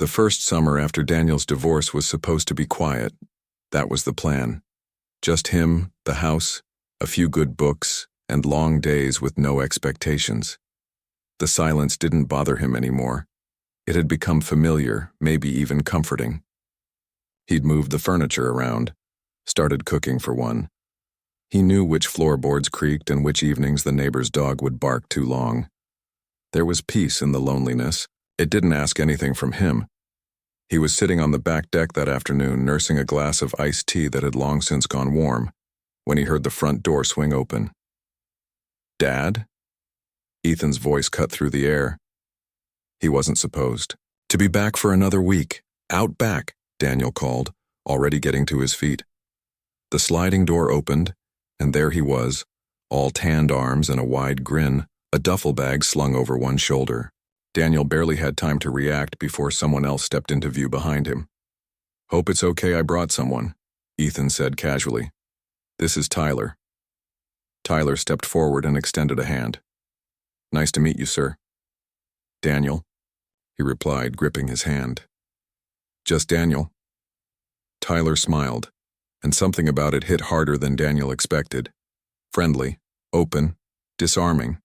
The first summer after Daniel's divorce was supposed to be quiet. That was the plan. Just him, the house, a few good books, and long days with no expectations. The silence didn't bother him anymore. It had become familiar, maybe even comforting. He'd moved the furniture around, started cooking for one. He knew which floorboards creaked and which evenings the neighbor's dog would bark too long. There was peace in the loneliness. It didn't ask anything from him. He was sitting on the back deck that afternoon, nursing a glass of iced tea that had long since gone warm, when he heard the front door swing open. "Dad?" Ethan's voice cut through the air. He wasn't supposed to be back for another week. "Out back," Daniel called, already getting to his feet. The sliding door opened, and there he was, all tanned arms and a wide grin, a duffel bag slung over one shoulder. Daniel barely had time to react before someone else stepped into view behind him. "Hope it's okay I brought someone," Ethan said casually. "This is Tyler." Tyler stepped forward and extended a hand. "Nice to meet you, sir." "Daniel," he replied, gripping his hand. "Just Daniel." Tyler smiled, and something about it hit harder than Daniel expected. Friendly, open, disarming,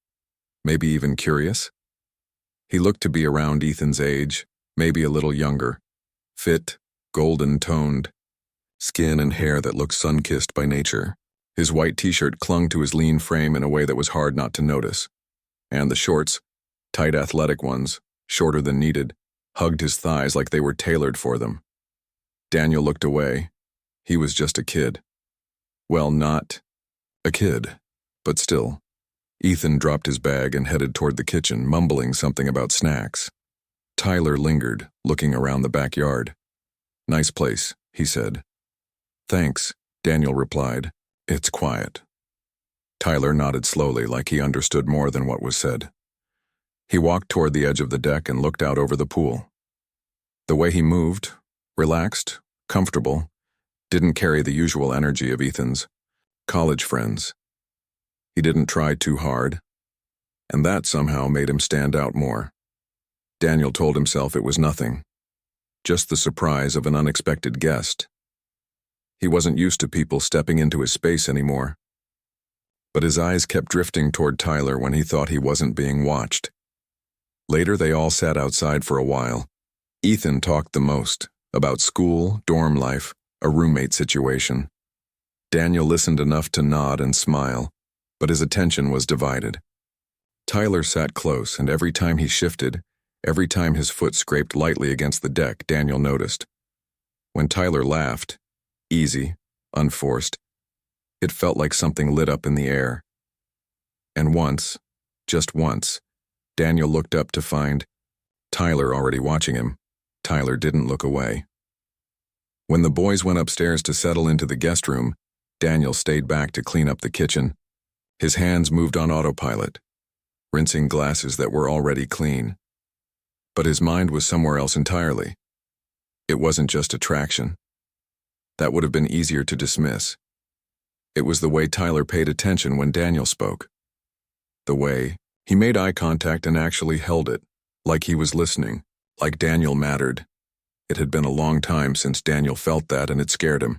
maybe even curious. He looked to be around Ethan's age, maybe a little younger, fit, golden-toned, skin and hair that looked sun-kissed by nature. His white t-shirt clung to his lean frame in a way that was hard not to notice, and the shorts, tight athletic ones, shorter than needed, hugged his thighs like they were tailored for them. Daniel looked away. He was just a kid. Well, not a kid, but still. Ethan dropped his bag and headed toward the kitchen, mumbling something about snacks. Tyler lingered, looking around the backyard. "Nice place," he said. "Thanks," Daniel replied. "It's quiet." Tyler nodded slowly, like he understood more than what was said. He walked toward the edge of the deck and looked out over the pool. The way he moved, relaxed, comfortable, didn't carry the usual energy of Ethan's college friends. He didn't try too hard, and that somehow made him stand out more. Daniel told himself it was nothing, just the surprise of an unexpected guest. He wasn't used to people stepping into his space anymore. But his eyes kept drifting toward Tyler when he thought he wasn't being watched. Later, they all sat outside for a while. Ethan talked the most, about school, dorm life, a roommate situation. Daniel listened enough to nod and smile, but his attention was divided. Tyler sat close, and every time he shifted, every time his foot scraped lightly against the deck, Daniel noticed. When Tyler laughed, easy, unforced, it felt like something lit up in the air. And once, just once, Daniel looked up to find Tyler already watching him. Tyler didn't look away. When the boys went upstairs to settle into the guest room, Daniel stayed back to clean up the kitchen. His hands moved on autopilot, rinsing glasses that were already clean. But his mind was somewhere else entirely. It wasn't just attraction. That would have been easier to dismiss. It was the way Tyler paid attention when Daniel spoke. The way he made eye contact and actually held it, like he was listening, like Daniel mattered. It had been a long time since Daniel felt that, and it scared him.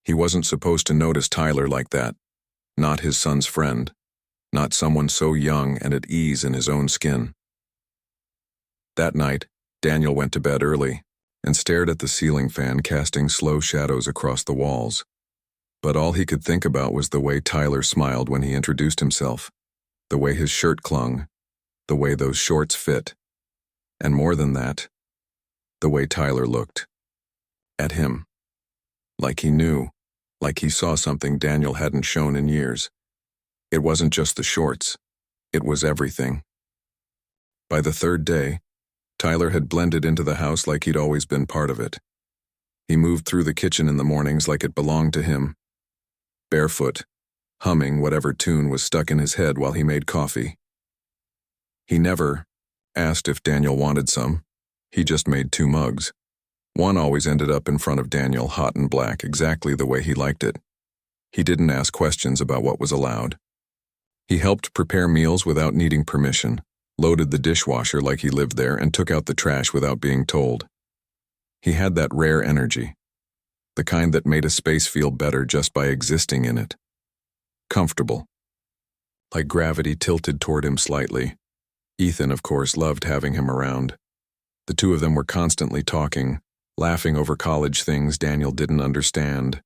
He wasn't supposed to notice Tyler like that. Not his son's friend. Not someone so young and at ease in his own skin. That night, Daniel went to bed early and stared at the ceiling fan casting slow shadows across the walls. But all he could think about was the way Tyler smiled when he introduced himself, the way his shirt clung, the way those shorts fit, and more than that, the way Tyler looked at him. Like he knew, like he saw something Daniel hadn't shown in years. It wasn't just the shorts, it was everything. By the third day, Tyler had blended into the house like he'd always been part of it. He moved through the kitchen in the mornings like it belonged to him, barefoot, humming whatever tune was stuck in his head while he made coffee. He never asked if Daniel wanted some. He just made 2 mugs. One always ended up in front of Daniel, hot and black, exactly the way he liked it. He didn't ask questions about what was allowed. He helped prepare meals without needing permission, loaded the dishwasher like he lived there, and took out the trash without being told. He had that rare energy, the kind that made a space feel better just by existing in it. Comfortable. Like gravity tilted toward him slightly. Ethan, of course, loved having him around. The two of them were constantly talking, laughing over college things Daniel didn't understand.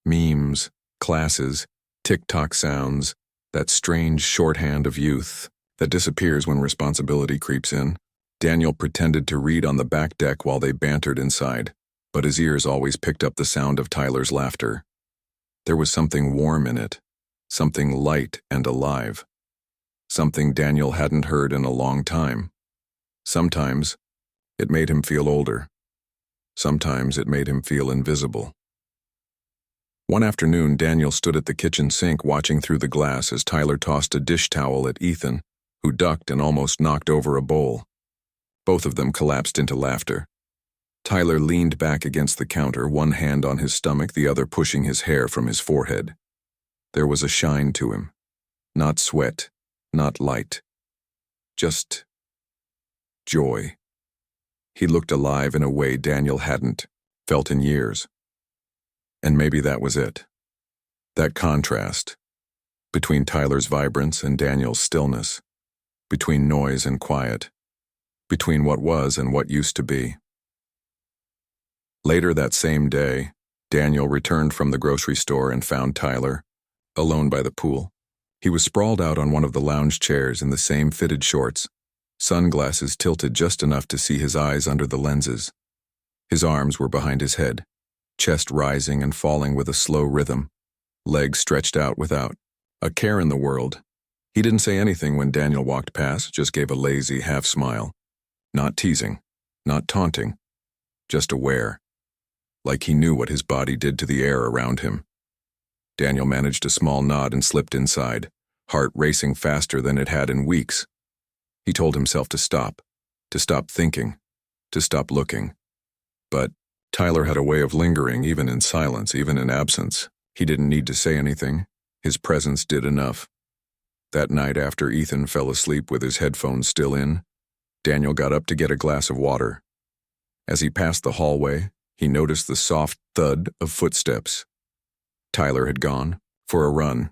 Memes, classes, TikTok sounds, that strange shorthand of youth that disappears when responsibility creeps in. Daniel pretended to read on the back deck while they bantered inside, but his ears always picked up the sound of Tyler's laughter. There was something warm in it, something light and alive, something Daniel hadn't heard in a long time. Sometimes it made him feel older. Sometimes it made him feel invisible. One afternoon, Daniel stood at the kitchen sink watching through the glass as Tyler tossed a dish towel at Ethan, who ducked and almost knocked over a bowl. Both of them collapsed into laughter. Tyler leaned back against the counter, one hand on his stomach, the other pushing his hair from his forehead. There was a shine to him. Not sweat, not light. Just joy. He looked alive in a way Daniel hadn't felt in years. And maybe that was it. That contrast between Tyler's vibrance and Daniel's stillness, between noise and quiet, between what was and what used to be. Later that same day, Daniel returned from the grocery store and found Tyler, alone by the pool. He was sprawled out on one of the lounge chairs in the same fitted shorts, sunglasses tilted just enough to see his eyes under the lenses. His arms were behind his head, chest rising and falling with a slow rhythm, legs stretched out without a care in the world. He didn't say anything when Daniel walked past, just gave a lazy half smile. Not teasing, not taunting, just aware, like he knew what his body did to the air around him. Daniel managed a small nod and slipped inside, heart racing faster than it had in weeks. He told himself to stop thinking, to stop looking. But Tyler had a way of lingering even in silence, even in absence. He didn't need to say anything. His presence did enough. That night after Ethan fell asleep with his headphones still in, Daniel got up to get a glass of water. As he passed the hallway, he noticed the soft thud of footsteps. Tyler had gone for a run.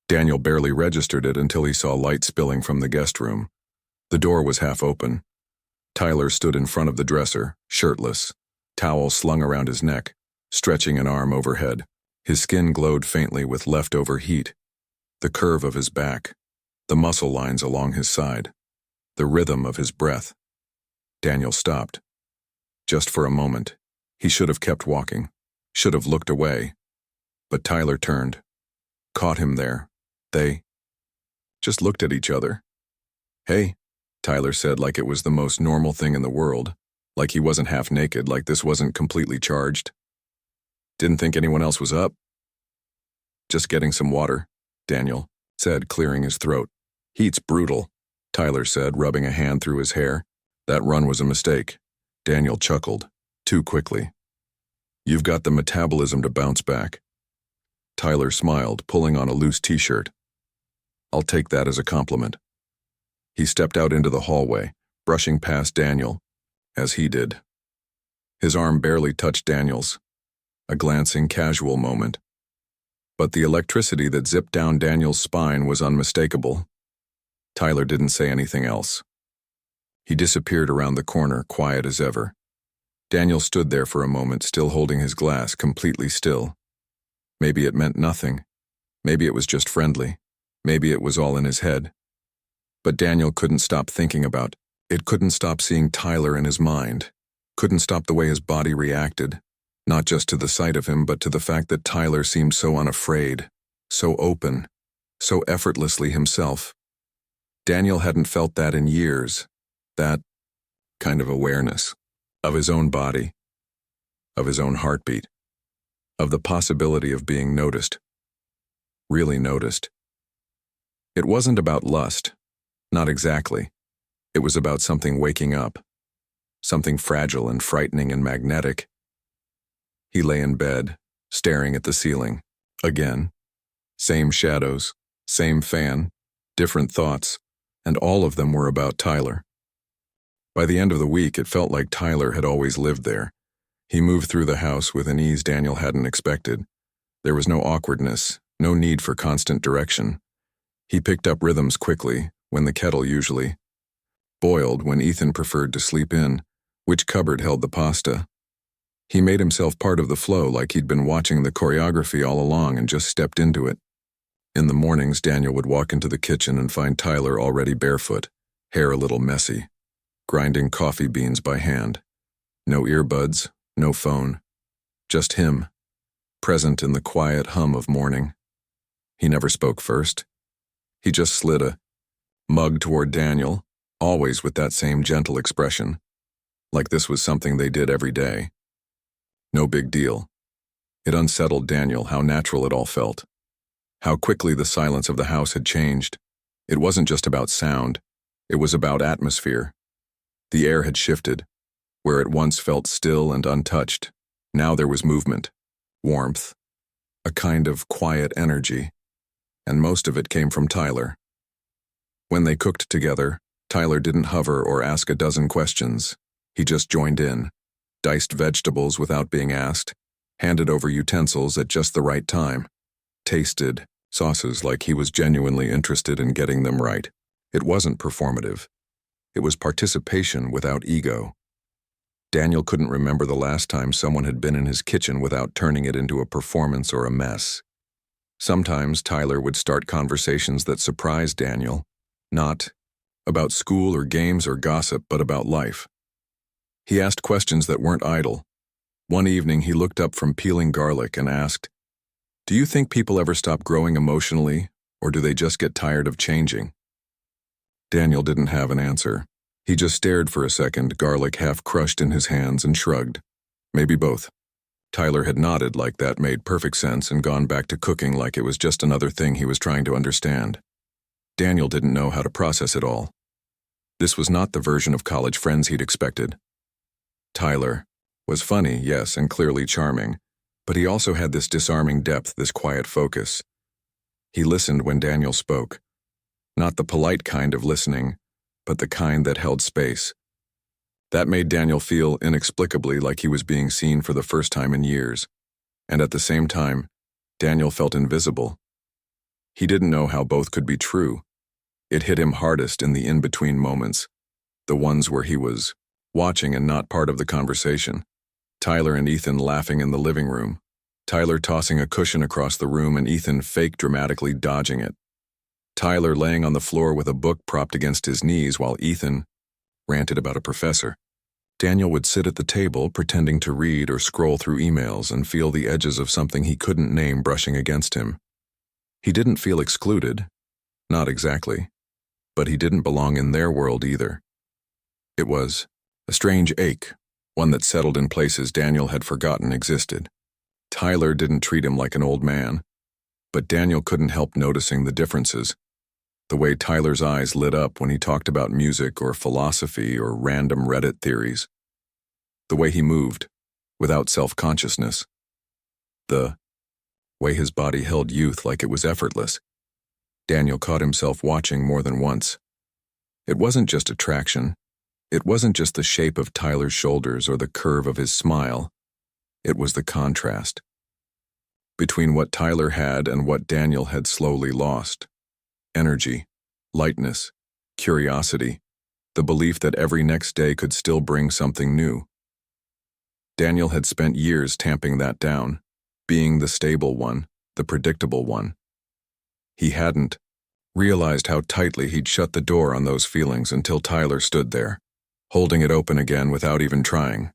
Daniel barely registered it until he saw light spilling from the guest room. The door was half open. Tyler stood in front of the dresser, shirtless, towel slung around his neck, stretching an arm overhead. His skin glowed faintly with leftover heat. The curve of his back, the muscle lines along his side, the rhythm of his breath. Daniel stopped. Just for a moment. He should have kept walking, should have looked away. But Tyler turned, caught him there. They just looked at each other. "Hey," Tyler said like it was the most normal thing in the world, like he wasn't half naked, like this wasn't completely charged. "Didn't think anyone else was up." "Just getting some water," Daniel said, clearing his throat. "Heat's brutal," Tyler said, rubbing a hand through his hair. "That run was a mistake." Daniel chuckled, too quickly. "You've got the metabolism to bounce back." Tyler smiled, pulling on a loose t-shirt. "I'll take that as a compliment." He stepped out into the hallway, brushing past Daniel, as he did. His arm barely touched Daniel's, a glancing, casual moment. But the electricity that zipped down Daniel's spine was unmistakable. Tyler didn't say anything else. He disappeared around the corner, quiet as ever. Daniel stood there for a moment, still holding his glass, completely still. Maybe it meant nothing. Maybe it was just friendly. Maybe it was all in his head. But Daniel couldn't stop thinking about it, couldn't stop seeing Tyler in his mind, couldn't stop the way his body reacted, not just to the sight of him, but to the fact that Tyler seemed so unafraid, so open, so effortlessly himself. Daniel hadn't felt that in years, that kind of awareness of his own body, of his own heartbeat, of the possibility of being noticed, really noticed. It wasn't about lust, not exactly. It was about something waking up, something fragile and frightening and magnetic. He lay in bed, staring at the ceiling. Again. Same shadows, same fan, different thoughts, and all of them were about Tyler. By the end of the week, it felt like Tyler had always lived there. He moved through the house with an ease Daniel hadn't expected. There was no awkwardness, no need for constant direction. He picked up rhythms quickly, when the kettle usually boiled, when Ethan preferred to sleep in, which cupboard held the pasta. He made himself part of the flow, like he'd been watching the choreography all along and just stepped into it. In the mornings, Daniel would walk into the kitchen and find Tyler already barefoot, hair a little messy, grinding coffee beans by hand. No earbuds, no phone. Just him, present in the quiet hum of morning. He never spoke first. He just slid a mug toward Daniel, always with that same gentle expression, like this was something they did every day. No big deal. It unsettled Daniel how natural it all felt, how quickly the silence of the house had changed. It wasn't just about sound, it was about atmosphere. The air had shifted. Where it once felt still and untouched, now there was movement, warmth, a kind of quiet energy, and most of it came from Tyler. When they cooked together, Tyler didn't hover or ask a dozen questions. He just joined in, diced vegetables without being asked, handed over utensils at just the right time, tasted sauces like he was genuinely interested in getting them right. It wasn't performative. It was participation without ego. Daniel couldn't remember the last time someone had been in his kitchen without turning it into a performance or a mess. Sometimes Tyler would start conversations that surprised Daniel, not about school or games or gossip, but about life. He asked questions that weren't idle. One evening he looked up from peeling garlic and asked, "Do you think people ever stop growing emotionally, or do they just get tired of changing?" Daniel didn't have an answer. He just stared for a second, garlic half crushed in his hands, and shrugged. Maybe both. Tyler had nodded like that made perfect sense and gone back to cooking like it was just another thing he was trying to understand. Daniel didn't know how to process it all. This was not the version of college friends he'd expected. Tyler was funny, yes, and clearly charming, but he also had this disarming depth, this quiet focus. He listened when Daniel spoke. Not the polite kind of listening, but the kind that held space. That made Daniel feel inexplicably like he was being seen for the first time in years. And at the same time, Daniel felt invisible. He didn't know how both could be true. It hit him hardest in the in-between moments, the ones where he was watching and not part of the conversation. Tyler and Ethan laughing in the living room. Tyler tossing a cushion across the room and Ethan fake dramatically dodging it. Tyler laying on the floor with a book propped against his knees while Ethan ranted about a professor. Daniel would sit at the table pretending to read or scroll through emails and feel the edges of something he couldn't name brushing against him. He didn't feel excluded, not exactly, but he didn't belong in their world either. It was a strange ache, one that settled in places Daniel had forgotten existed. Tyler didn't treat him like an old man, but Daniel couldn't help noticing the differences. The way Tyler's eyes lit up when he talked about music or philosophy or random Reddit theories. The way he moved, without self-consciousness. The way his body held youth like it was effortless. Daniel caught himself watching more than once. It wasn't just attraction. It wasn't just the shape of Tyler's shoulders or the curve of his smile. It was the contrast between what Tyler had and what Daniel had slowly lost. Energy, lightness, curiosity, the belief that every next day could still bring something new. Daniel had spent years tamping that down, being the stable one, the predictable one. He hadn't realized how tightly he'd shut the door on those feelings until Tyler stood there, holding it open again without even trying.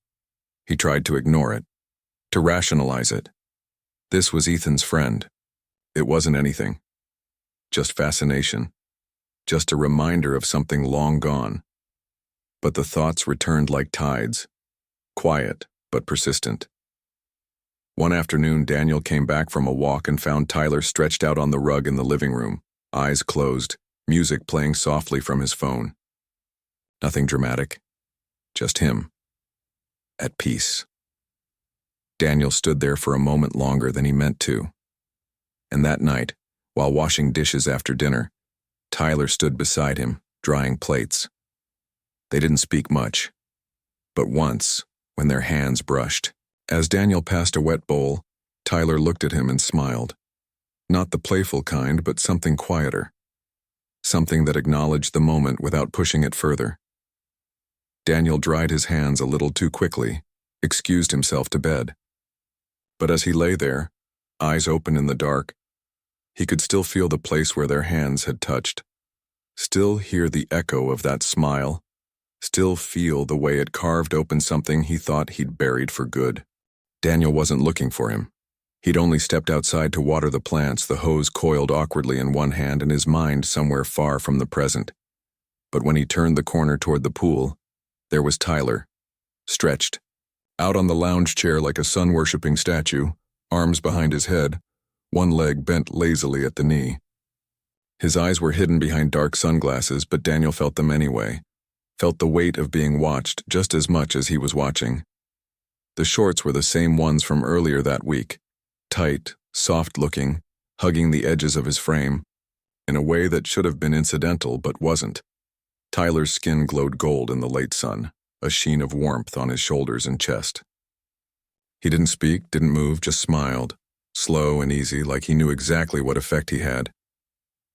He tried to ignore it, to rationalize it. This was Ethan's friend. It wasn't anything. Just fascination. Just a reminder of something long gone. But the thoughts returned like tides. Quiet, but persistent. One afternoon, Daniel came back from a walk and found Tyler stretched out on the rug in the living room, eyes closed, music playing softly from his phone. Nothing dramatic. Just him. At peace. Daniel stood there for a moment longer than he meant to. And that night, while washing dishes after dinner, Tyler stood beside him, drying plates. They didn't speak much, but once, when their hands brushed. As Daniel passed a wet bowl, Tyler looked at him and smiled. Not the playful kind, but something quieter. Something that acknowledged the moment without pushing it further. Daniel dried his hands a little too quickly, excused himself to bed. But as he lay there, eyes open in the dark, he could still feel the place where their hands had touched, still hear the echo of that smile, still feel the way it carved open something he thought he'd buried for good. Daniel wasn't looking for him. He'd only stepped outside to water the plants, the hose coiled awkwardly in one hand and his mind somewhere far from the present. But when he turned the corner toward the pool, there was Tyler, stretched, out on the lounge chair like a sun-worshipping statue, arms behind his head, one leg bent lazily at the knee. His eyes were hidden behind dark sunglasses, but Daniel felt them anyway, felt the weight of being watched just as much as he was watching. The shorts were the same ones from earlier that week, tight, soft-looking, hugging the edges of his frame, in a way that should have been incidental but wasn't. Tyler's skin glowed gold in the late sun, a sheen of warmth on his shoulders and chest. He didn't speak, didn't move, just smiled, slow and easy, like he knew exactly what effect he had.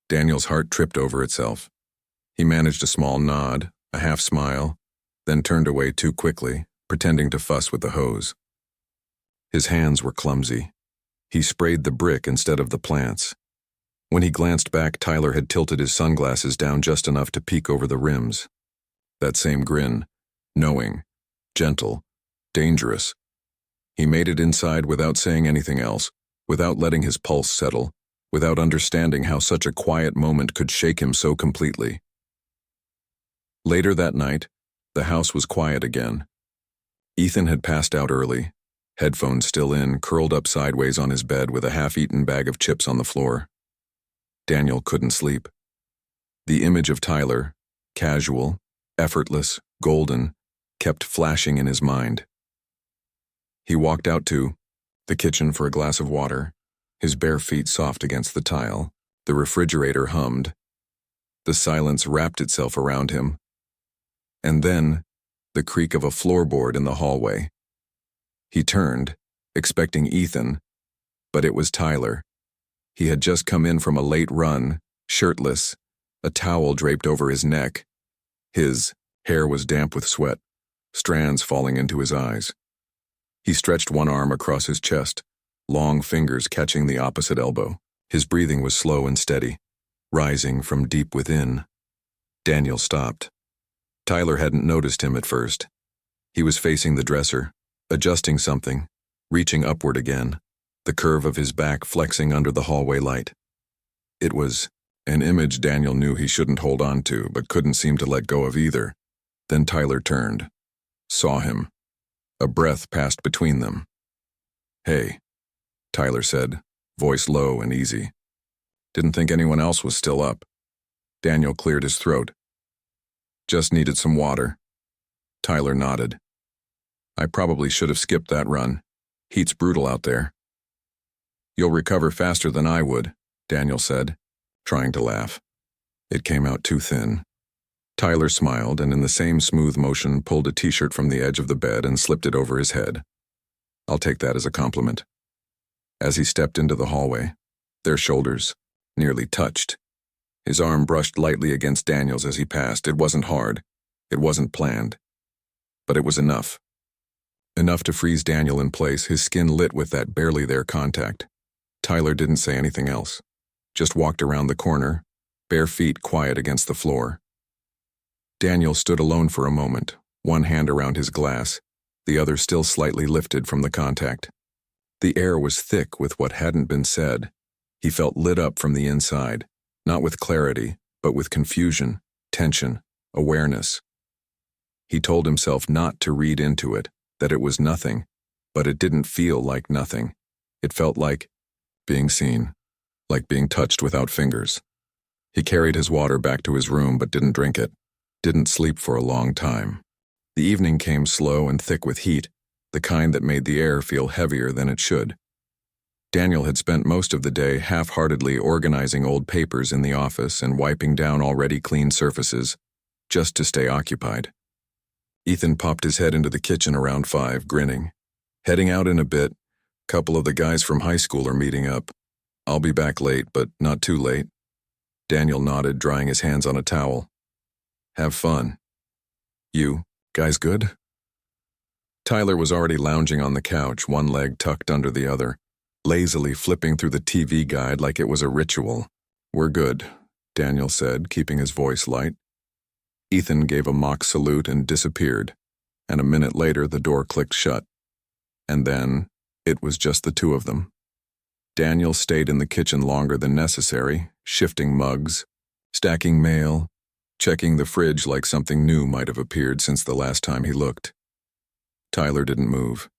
Daniel's heart tripped over itself. He managed a small nod, a half smile, then turned away too quickly, pretending to fuss with the hose. His hands were clumsy. He sprayed the brick instead of the plants. When he glanced back, Tyler had tilted his sunglasses down just enough to peek over the rims. That same grin, knowing, gentle, dangerous. He made it inside without saying anything else, without letting his pulse settle, without understanding how such a quiet moment could shake him so completely. Later that night, the house was quiet again. Ethan had passed out early, headphones still in, curled up sideways on his bed with a half-eaten bag of chips on the floor. Daniel couldn't sleep. The image of Tyler, casual, effortless, golden, kept flashing in his mind. He walked out to the kitchen for a glass of water, his bare feet soft against the tile. The refrigerator hummed. The silence wrapped itself around him. And then, the creak of a floorboard in the hallway. He turned, expecting Ethan, but it was Tyler. He had just come in from a late run, shirtless, a towel draped over his neck. His hair was damp with sweat, strands falling into his eyes. He stretched one arm across his chest, long fingers catching the opposite elbow. His breathing was slow and steady, rising from deep within. Daniel stopped. Tyler hadn't noticed him at first. He was facing the dresser, adjusting something, reaching upward again, the curve of his back flexing under the hallway light. It was an image Daniel knew he shouldn't hold on to, but couldn't seem to let go of either. Then Tyler turned, saw him. A breath passed between them. "Hey," Tyler said, voice low and easy. "Didn't think anyone else was still up." Daniel cleared his throat. "Just needed some water." Tyler nodded. "I probably should have skipped that run. Heat's brutal out there." "You'll recover faster than I would," Daniel said, trying to laugh. It came out too thin. Tyler smiled and in the same smooth motion pulled a t-shirt from the edge of the bed and slipped it over his head. "I'll take that as a compliment." As he stepped into the hallway, their shoulders nearly touched. His arm brushed lightly against Daniel's as he passed. It wasn't hard. It wasn't planned. But it was enough. Enough to freeze Daniel in place, his skin lit with that barely there contact. Tyler didn't say anything else. Just walked around the corner, bare feet quiet against the floor. Daniel stood alone for a moment, one hand around his glass, the other still slightly lifted from the contact. The air was thick with what hadn't been said. He felt lit up from the inside, not with clarity, but with confusion, tension, awareness. He told himself not to read into it, that it was nothing, but it didn't feel like nothing. It felt like being seen, like being touched without fingers. He carried his water back to his room but didn't drink it, didn't sleep for a long time. The evening came slow and thick with heat, the kind that made the air feel heavier than it should. Daniel had spent most of the day half-heartedly organizing old papers in the office and wiping down already clean surfaces, just to stay occupied. Ethan popped his head into the kitchen around 5, grinning. Heading out in a bit, couple of the guys from high school are meeting up. I'll be back late, but not too late. Daniel nodded, drying his hands on a towel. Have fun. You guys good? Tyler was already lounging on the couch, one leg tucked under the other, lazily flipping through the TV guide like it was a ritual. We're good, Daniel said, keeping his voice light. Ethan gave a mock salute and disappeared, and a minute later the door clicked shut. And then it was just the two of them. Daniel stayed in the kitchen longer than necessary, shifting mugs, stacking mail, checking the fridge like something new might have appeared since the last time he looked. Tyler didn't move.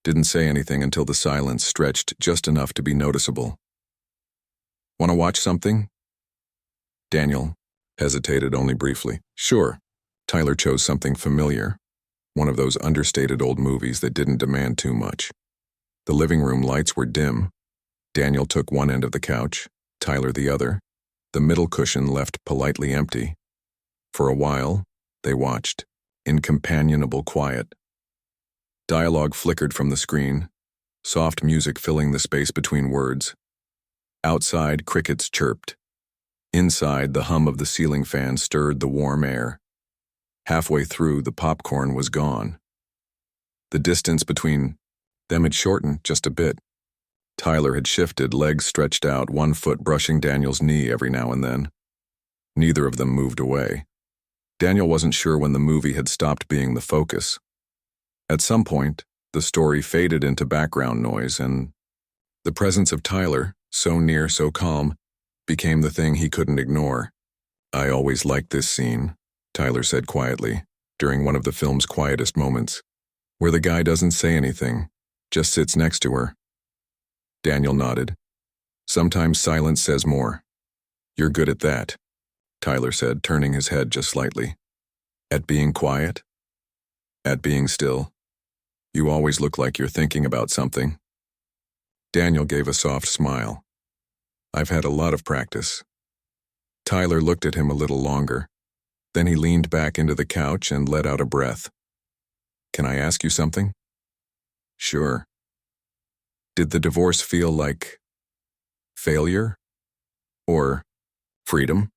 Didn't say anything until the silence stretched just enough to be noticeable. Want to watch something? Daniel hesitated only briefly. Sure. Tyler chose something familiar, one of those understated old movies that didn't demand too much. The living room lights were dim. Daniel took one end of the couch, Tyler the other, the middle cushion left politely empty. For a while, they watched, in companionable quiet. Dialogue flickered from the screen, soft music filling the space between words. Outside, crickets chirped. Inside, the hum of the ceiling fan stirred the warm air. Halfway through, the popcorn was gone. The distance between them had shortened just a bit. Tyler had shifted, legs stretched out, one foot brushing Daniel's knee every now and then. Neither of them moved away. Daniel wasn't sure when the movie had stopped being the focus. At some point, the story faded into background noise, and the presence of Tyler, so near, so calm, became the thing he couldn't ignore. I always liked this scene, Tyler said quietly, during one of the film's quietest moments, where the guy doesn't say anything, just sits next to her. Daniel nodded. Sometimes silence says more. You're good at that, Tyler said, turning his head just slightly. At being quiet? At being still? You always look like you're thinking about something. Daniel gave a soft smile. I've had a lot of practice. Tyler looked at him a little longer. Then he leaned back into the couch and let out a breath. Can I ask you something? Sure. Did the divorce feel like failure or freedom?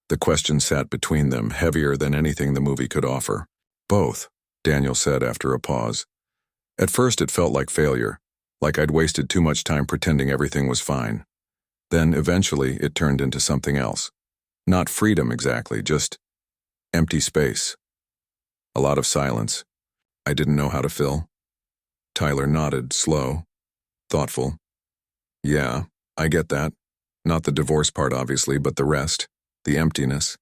The question sat between them, heavier than anything the movie could offer. Both, Daniel said after a pause. At first it felt like failure, like I'd wasted too much time pretending everything was fine. Then eventually it turned into something else. Not freedom exactly, just empty space. A lot of silence. I didn't know how to fill. Tyler nodded, slow, thoughtful. Yeah, I get that. Not the divorce part, obviously, but the rest, the emptiness.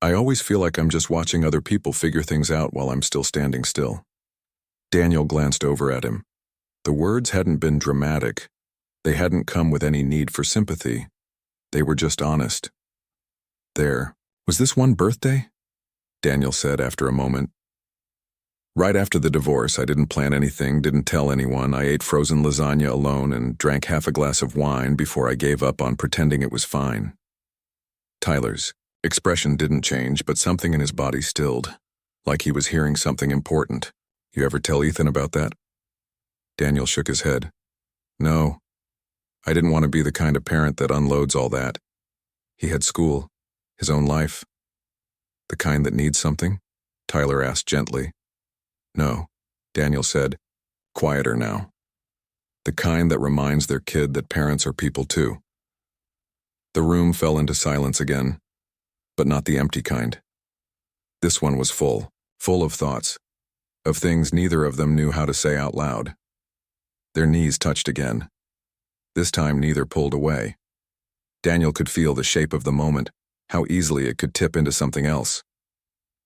I always feel like I'm just watching other people figure things out while I'm still standing still. Daniel glanced over at him. The words hadn't been dramatic. They hadn't come with any need for sympathy. They were just honest. Was this one birthday? Daniel said after a moment. Right after the divorce, I didn't plan anything, didn't tell anyone. I ate frozen lasagna alone and drank half a glass of wine before I gave up on pretending it was fine. Tyler's expression didn't change, but something in his body stilled, like he was hearing something important. You ever tell Ethan about that? Daniel shook his head. No. I didn't want to be the kind of parent that unloads all that. He had school, his own life. The kind that needs something? Tyler asked gently. No, Daniel said, quieter now. The kind that reminds their kid that parents are people too. The room fell into silence again, but not the empty kind. This one was full of thoughts, of things neither of them knew how to say out loud. Their knees touched again. This time neither pulled away. Daniel could feel the shape of the moment, how easily it could tip into something else.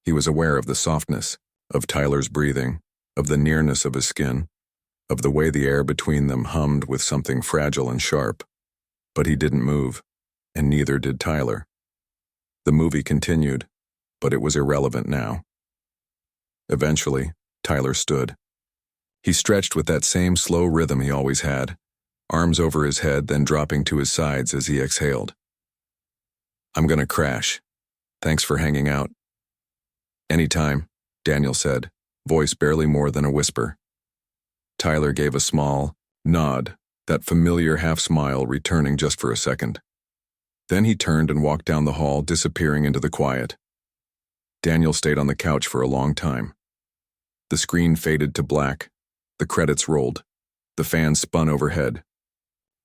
He was aware of the softness, of Tyler's breathing, of the nearness of his skin, of the way the air between them hummed with something fragile and sharp. But he didn't move, and neither did Tyler. The movie continued, but it was irrelevant now. Eventually, Tyler stood. He stretched with that same slow rhythm he always had, arms over his head, then dropping to his sides as he exhaled. "I'm gonna crash. Thanks for hanging out." "Anytime," Daniel said, voice barely more than a whisper. Tyler gave a small nod, that familiar half-smile returning just for a second. Then he turned and walked down the hall, disappearing into the quiet. Daniel stayed on the couch for a long time. The screen faded to black. The credits rolled. The fan spun overhead.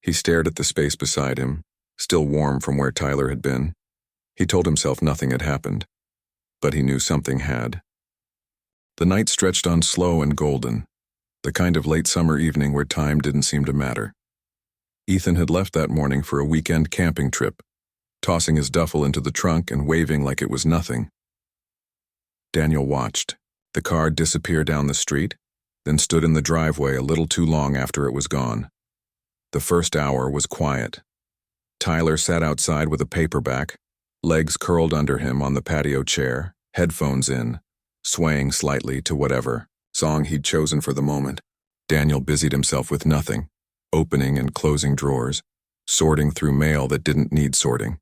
He stared at the space beside him, still warm from where Tyler had been. He told himself nothing had happened, but he knew something had. The night stretched on slow and golden, the kind of late summer evening where time didn't seem to matter. Ethan had left that morning for a weekend camping trip, tossing his duffel into the trunk and waving like it was nothing. Daniel watched the car disappear down the street, then stood in the driveway a little too long after it was gone. The first hour was quiet. Tyler sat outside with a paperback, legs curled under him on the patio chair, headphones in, swaying slightly to whatever song he'd chosen for the moment. Daniel busied himself with nothing, opening and closing drawers, sorting through mail that didn't need sorting.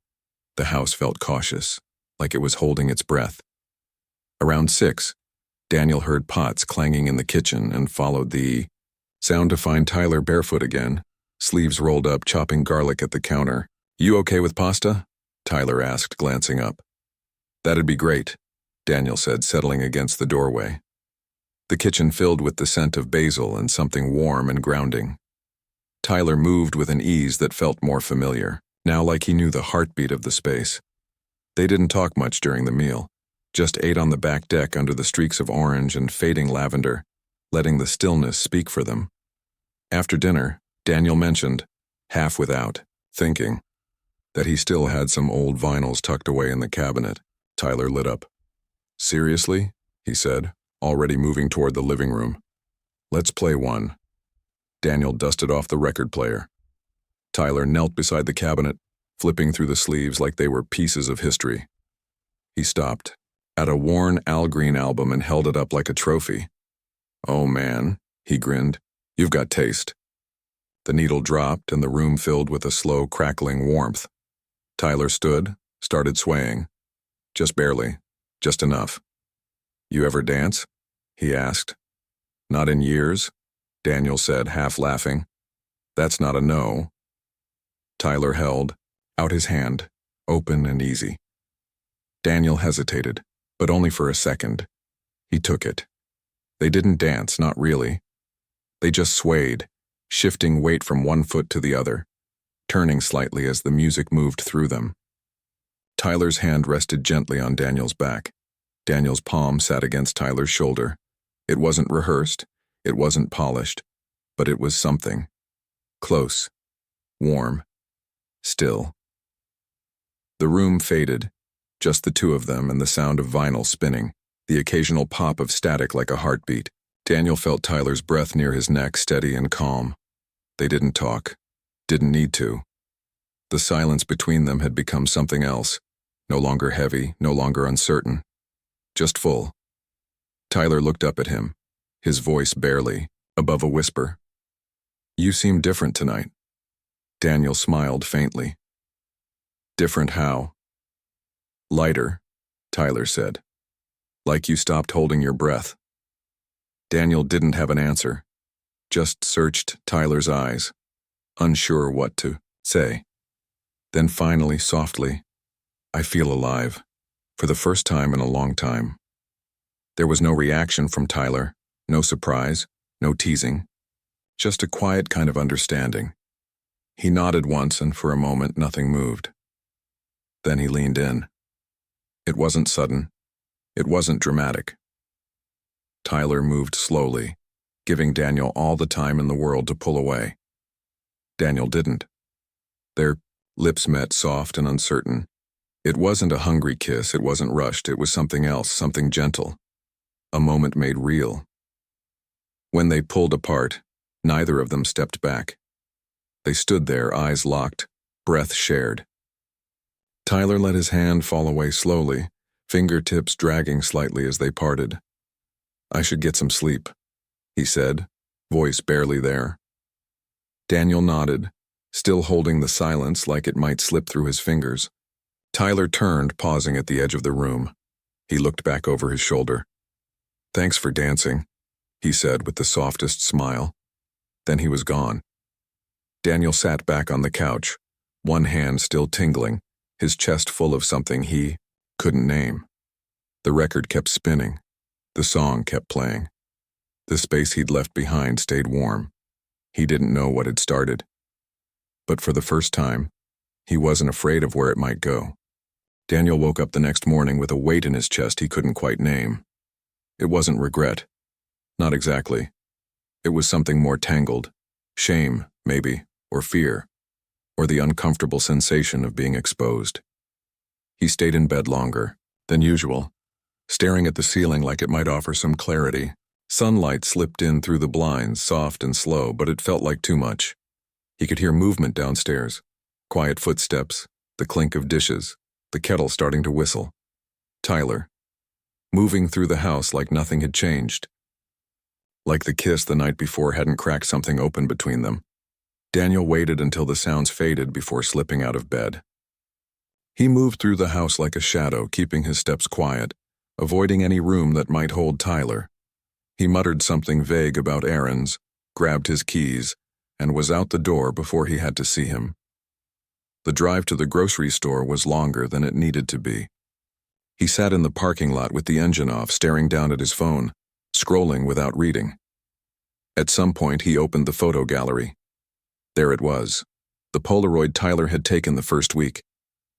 The house felt cautious, like it was holding its breath. Around 6, Daniel heard pots clanging in the kitchen and followed the sound to find Tyler barefoot again, sleeves rolled up, chopping garlic at the counter. "You okay with pasta?" Tyler asked, glancing up. "That'd be great," Daniel said, settling against the doorway. The kitchen filled with the scent of basil and something warm and grounding. Tyler moved with an ease that felt more familiar, now like he knew the heartbeat of the space. They didn't talk much during the meal, just ate on the back deck under the streaks of orange and fading lavender, letting the stillness speak for them. After dinner, Daniel mentioned, half without thinking, that he still had some old vinyls tucked away in the cabinet. Tyler lit up. "Seriously?" he said, already moving toward the living room. "Let's play one." Daniel dusted off the record player. Tyler knelt beside the cabinet, flipping through the sleeves like they were pieces of history. He stopped at a worn Al Green album and held it up like a trophy. "Oh man," he grinned, "you've got taste." The needle dropped and the room filled with a slow, crackling warmth. Tyler stood, started swaying. Just barely, just enough. "You ever dance?" he asked. "Not in years," Daniel said, half laughing. "That's not a no." Tyler held out his hand, open and easy. Daniel hesitated, but only for a second. He took it. They didn't dance, not really. They just swayed, shifting weight from one foot to the other, turning slightly as the music moved through them. Tyler's hand rested gently on Daniel's back. Daniel's palm sat against Tyler's shoulder. It wasn't rehearsed, it wasn't polished, but it was something. Close, warm, still. The room faded, just the two of them and the sound of vinyl spinning, the occasional pop of static like a heartbeat. Daniel felt Tyler's breath near his neck, steady and calm. They didn't talk, didn't need to. The silence between them had become something else, no longer heavy, no longer uncertain, just full. Tyler looked up at him, his voice barely, above a whisper. "You seem different tonight." Daniel smiled faintly. "Different how?" "Lighter," Tyler said. "Like you stopped holding your breath." Daniel didn't have an answer, just searched Tyler's eyes, unsure what to say. Then finally, softly, "I feel alive, for the first time in a long time." There was no reaction from Tyler, no surprise, no teasing, just a quiet kind of understanding. He nodded once and for a moment nothing moved. Then he leaned in. It wasn't sudden. It wasn't dramatic. Tyler moved slowly, giving Daniel all the time in the world to pull away. Daniel didn't. Their lips met, soft and uncertain. It wasn't a hungry kiss, it wasn't rushed, it was something else, something gentle. A moment made real. When they pulled apart, neither of them stepped back. They stood there, eyes locked, breath shared. Tyler let his hand fall away slowly, fingertips dragging slightly as they parted. "I should get some sleep," he said, voice barely there. Daniel nodded, still holding the silence like it might slip through his fingers. Tyler turned, pausing at the edge of the room. He looked back over his shoulder. "Thanks for dancing," he said with the softest smile. Then he was gone. Daniel sat back on the couch, one hand still tingling, his chest full of something he couldn't name. The record kept spinning. The song kept playing. The space he'd left behind stayed warm. He didn't know what had started. But for the first time, he wasn't afraid of where it might go. Daniel woke up the next morning with a weight in his chest he couldn't quite name. It wasn't regret. Not exactly. It was something more tangled. Shame, maybe, or fear, or the uncomfortable sensation of being exposed. He stayed in bed longer than usual, staring at the ceiling like it might offer some clarity. Sunlight slipped in through the blinds, soft and slow, but it felt like too much. He could hear movement downstairs, quiet footsteps, the clink of dishes, the kettle starting to whistle. Tyler, moving through the house like nothing had changed. Like the kiss the night before hadn't cracked something open between them. Daniel waited until the sounds faded before slipping out of bed. He moved through the house like a shadow, keeping his steps quiet, avoiding any room that might hold Tyler. He muttered something vague about errands, grabbed his keys, and was out the door before he had to see him. The drive to the grocery store was longer than it needed to be. He sat in the parking lot with the engine off, staring down at his phone, scrolling without reading. At some point, he opened the photo gallery. There it was, the Polaroid Tyler had taken the first week.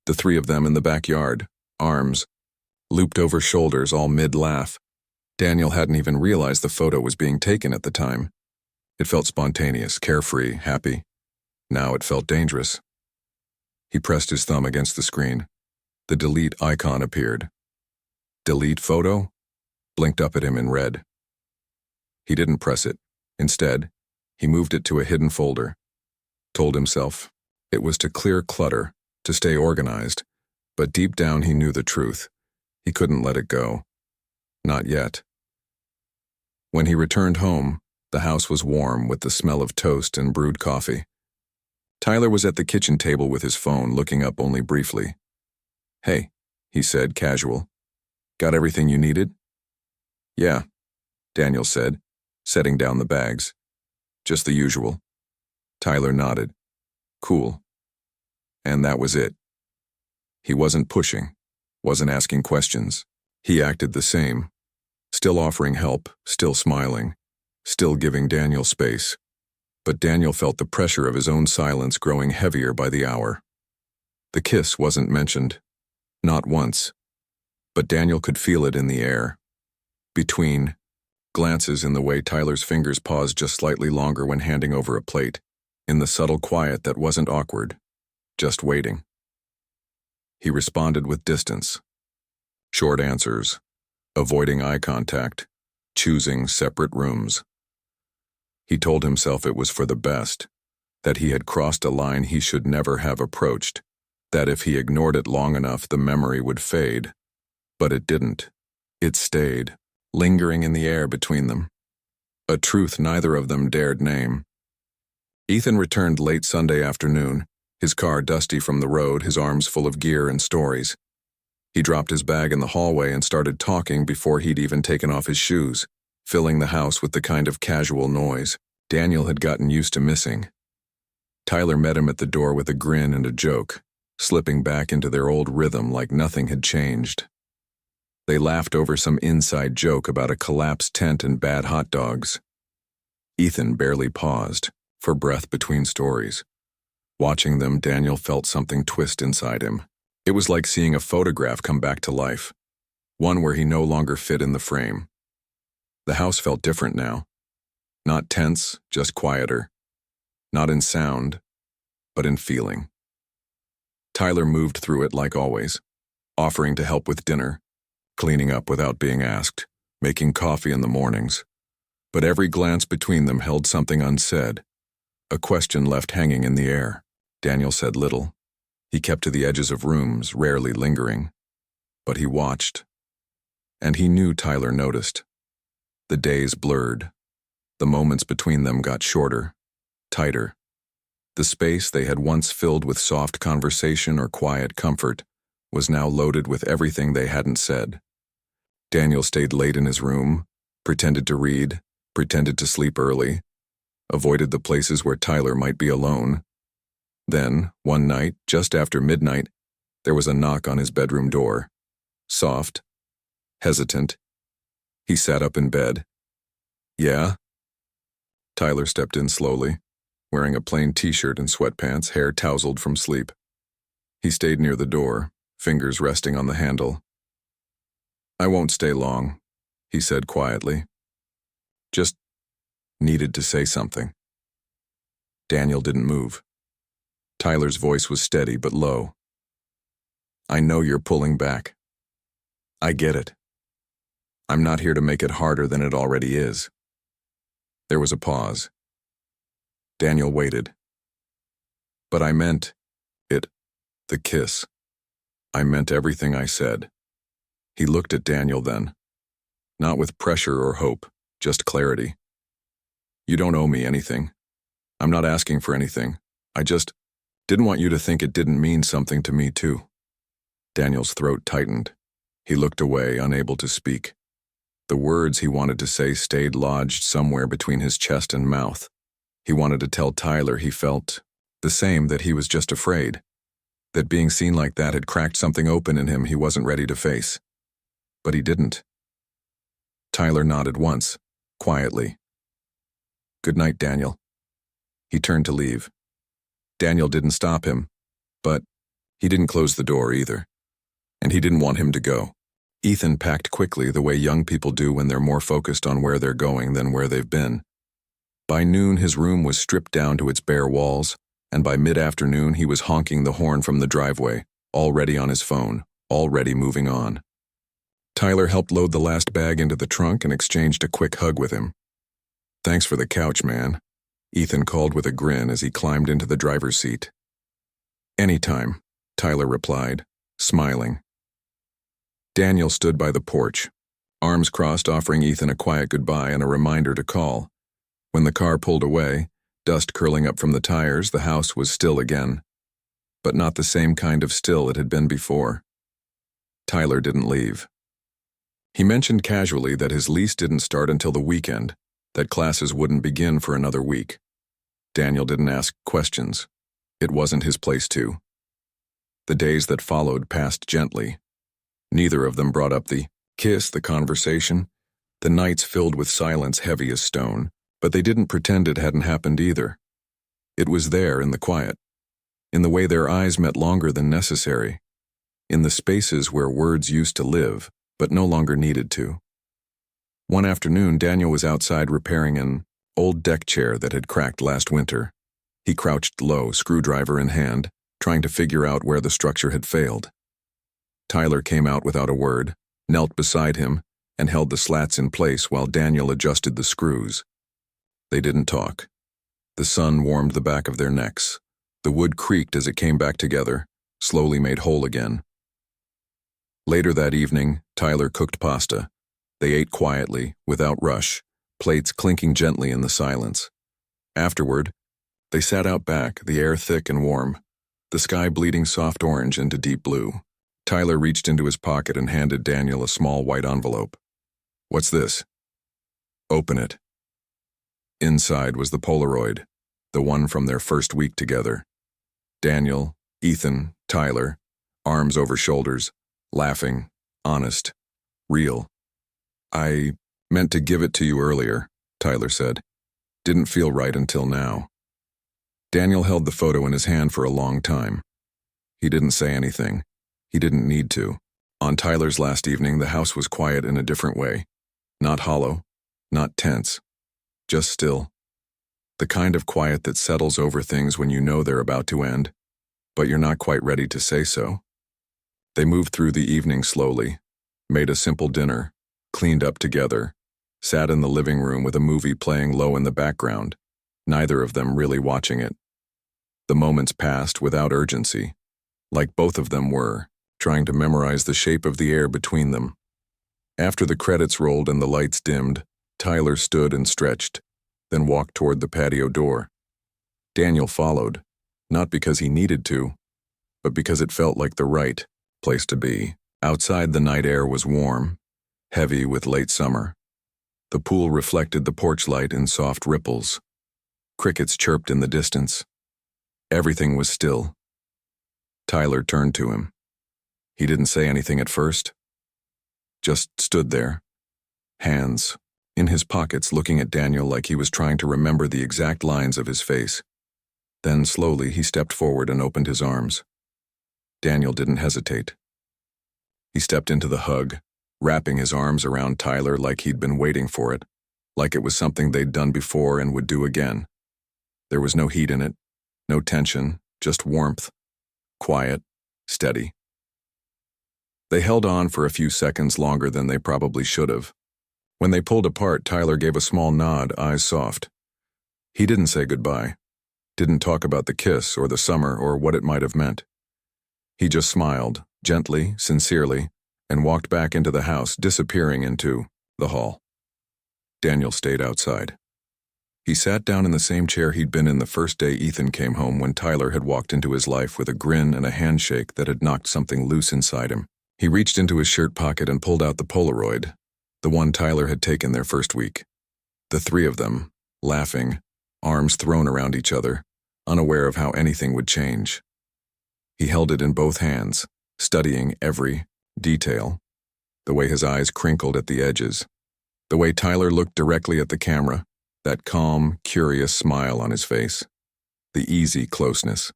The three of them in the backyard, arms, looped over shoulders, all mid-laugh. Daniel hadn't even realized the photo was being taken at the time. It felt spontaneous, carefree, happy. Now it felt dangerous. He pressed his thumb against the screen. The delete icon appeared. Delete photo? Blinked up at him in red. He didn't press it. Instead, he moved it to a hidden folder. Told himself it was to clear clutter, to stay organized, but deep down he knew the truth. He couldn't let it go. Not yet. When he returned home, the house was warm with the smell of toast and brewed coffee. Tyler was at the kitchen table with his phone, looking up only briefly. "Hey," he said, casual. "Got everything you needed?" "Yeah," Daniel said, setting down the bags. "Just the usual." Tyler nodded. "Cool." And that was it. He wasn't pushing, wasn't asking questions. He acted the same, still offering help, still smiling, still giving Daniel space. But Daniel felt the pressure of his own silence growing heavier by the hour. The kiss wasn't mentioned, not once, but Daniel could feel it in the air. Between glances, in the way Tyler's fingers paused just slightly longer when handing over a plate, in the subtle quiet that wasn't awkward, just waiting. He responded with distance. Short answers, avoiding eye contact, choosing separate rooms. He told himself it was for the best, that he had crossed a line he should never have approached, that if he ignored it long enough the memory would fade. But it didn't. It stayed, lingering in the air between them. A truth neither of them dared name. Ethan returned late Sunday afternoon, his car dusty from the road, his arms full of gear and stories. He dropped his bag in the hallway and started talking before he'd even taken off his shoes, filling the house with the kind of casual noise Daniel had gotten used to missing. Tyler met him at the door with a grin and a joke, slipping back into their old rhythm like nothing had changed. They laughed over some inside joke about a collapsed tent and bad hot dogs. Ethan barely paused, for breath between stories. Watching them, Daniel felt something twist inside him. It was like seeing a photograph come back to life, one where he no longer fit in the frame. The house felt different now. Not tense, just quieter. Not in sound, but in feeling. Tyler moved through it like always, offering to help with dinner, cleaning up without being asked, making coffee in the mornings. But every glance between them held something unsaid, a question left hanging in the air. Daniel said little. He kept to the edges of rooms, rarely lingering. But he watched. And he knew Tyler noticed. The days blurred. The moments between them got shorter, tighter. The space they had once filled with soft conversation or quiet comfort was now loaded with everything they hadn't said. Daniel stayed late in his room, pretended to read, pretended to sleep early, avoided the places where Tyler might be alone. Then, one night, just after midnight, there was a knock on his bedroom door. Soft, hesitant. He sat up in bed. "Yeah?" Tyler stepped in slowly, wearing a plain t-shirt and sweatpants, hair tousled from sleep. He stayed near the door, fingers resting on the handle. "I won't stay long," he said quietly. "Just needed to say something." Daniel didn't move. Tyler's voice was steady but low. "I know you're pulling back. I get it. I'm not here to make it harder than it already is." There was a pause. Daniel waited. "But I meant it, the kiss. I meant everything I said." He looked at Daniel then. Not with pressure or hope, just clarity. "You don't owe me anything. I'm not asking for anything. I just didn't want you to think it didn't mean something to me too." Daniel's throat tightened. He looked away, unable to speak. The words he wanted to say stayed lodged somewhere between his chest and mouth. He wanted to tell Tyler he felt the same, that he was just afraid, that being seen like that had cracked something open in him he wasn't ready to face. But he didn't. Tyler nodded once, quietly. "Good night, Daniel." He turned to leave. Daniel didn't stop him, but he didn't close the door either. And he didn't want him to go. Ethan packed quickly, the way young people do when they're more focused on where they're going than where they've been. By noon, his room was stripped down to its bare walls, and by mid-afternoon he was honking the horn from the driveway, already on his phone, already moving on. Tyler helped load the last bag into the trunk and exchanged a quick hug with him. "Thanks for the couch, man," Ethan called with a grin as he climbed into the driver's seat. "Anytime," Tyler replied, smiling. Daniel stood by the porch, arms crossed, offering Ethan a quiet goodbye and a reminder to call. When the car pulled away, dust curling up from the tires, the house was still again. But not the same kind of still it had been before. Tyler didn't leave. He mentioned casually that his lease didn't start until the weekend, that classes wouldn't begin for another week. Daniel didn't ask questions. It wasn't his place to. The days that followed passed gently. Neither of them brought up the kiss, the conversation. The nights filled with silence heavy as stone, but they didn't pretend it hadn't happened either. It was there in the quiet, in the way their eyes met longer than necessary, in the spaces where words used to live, but no longer needed to. One afternoon, Daniel was outside repairing an old deck chair that had cracked last winter. He crouched low, screwdriver in hand, trying to figure out where the structure had failed. Tyler came out without a word, knelt beside him, and held the slats in place while Daniel adjusted the screws. They didn't talk. The sun warmed the back of their necks. The wood creaked as it came back together, slowly made whole again. Later that evening, Tyler cooked pasta. They ate quietly, without rush, plates clinking gently in the silence. Afterward, they sat out back, the air thick and warm, the sky bleeding soft orange into deep blue. Tyler reached into his pocket and handed Daniel a small white envelope. "What's this?" "Open it." Inside was the Polaroid, the one from their first week together. Daniel, Ethan, Tyler, arms over shoulders, laughing, honest, real. "I meant to give it to you earlier," Tyler said. "Didn't feel right until now." Daniel held the photo in his hand for a long time. He didn't say anything. He didn't need to. On Tyler's last evening, the house was quiet in a different way. Not hollow, not tense, just still. The kind of quiet that settles over things when you know they're about to end, but you're not quite ready to say so. They moved through the evening slowly, made a simple dinner, cleaned up together, sat in the living room with a movie playing low in the background, neither of them really watching it. The moments passed without urgency, like both of them were, trying to memorize the shape of the air between them. After the credits rolled and the lights dimmed, Tyler stood and stretched, then walked toward the patio door. Daniel followed, Not because he needed to, but because it felt like the right place to be. Outside, the night air was warm, heavy with late summer. The pool reflected the porch light in soft ripples. Crickets chirped in the distance. Everything was still. Tyler turned to him. He didn't say anything at first. Just stood there, hands in his pockets, looking at Daniel like he was trying to remember the exact lines of his face. Then slowly he stepped forward and opened his arms. Daniel didn't hesitate. He stepped into the hug, wrapping his arms around Tyler like he'd been waiting for it, like it was something they'd done before and would do again. There was no heat in it, no tension, just warmth, quiet, steady. They held on for a few seconds longer than they probably should have. When they pulled apart, Tyler gave a small nod, eyes soft. He didn't say goodbye, didn't talk about the kiss or the summer or what it might have meant. He just smiled, gently, sincerely, and walked back into the house, disappearing into the hall. Daniel stayed outside. He sat down in the same chair he'd been in the first day Ethan came home, when Tyler had walked into his life with a grin and a handshake that had knocked something loose inside him. He reached into his shirt pocket and pulled out the Polaroid, the one Tyler had taken their first week. The three of them, laughing, arms thrown around each other, unaware of how anything would change. He held it in both hands, studying every detail, the way his eyes crinkled at the edges, the way Tyler looked directly at the camera, that calm, curious smile on his face, the easy closeness,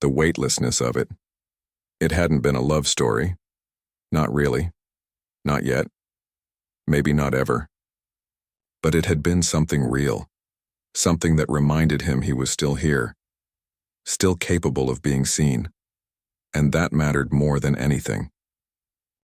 the weightlessness of it. It hadn't been a love story. Not really. Not yet. Maybe not ever. But it had been something real, something that reminded him he was still here, still capable of being seen. And that mattered more than anything.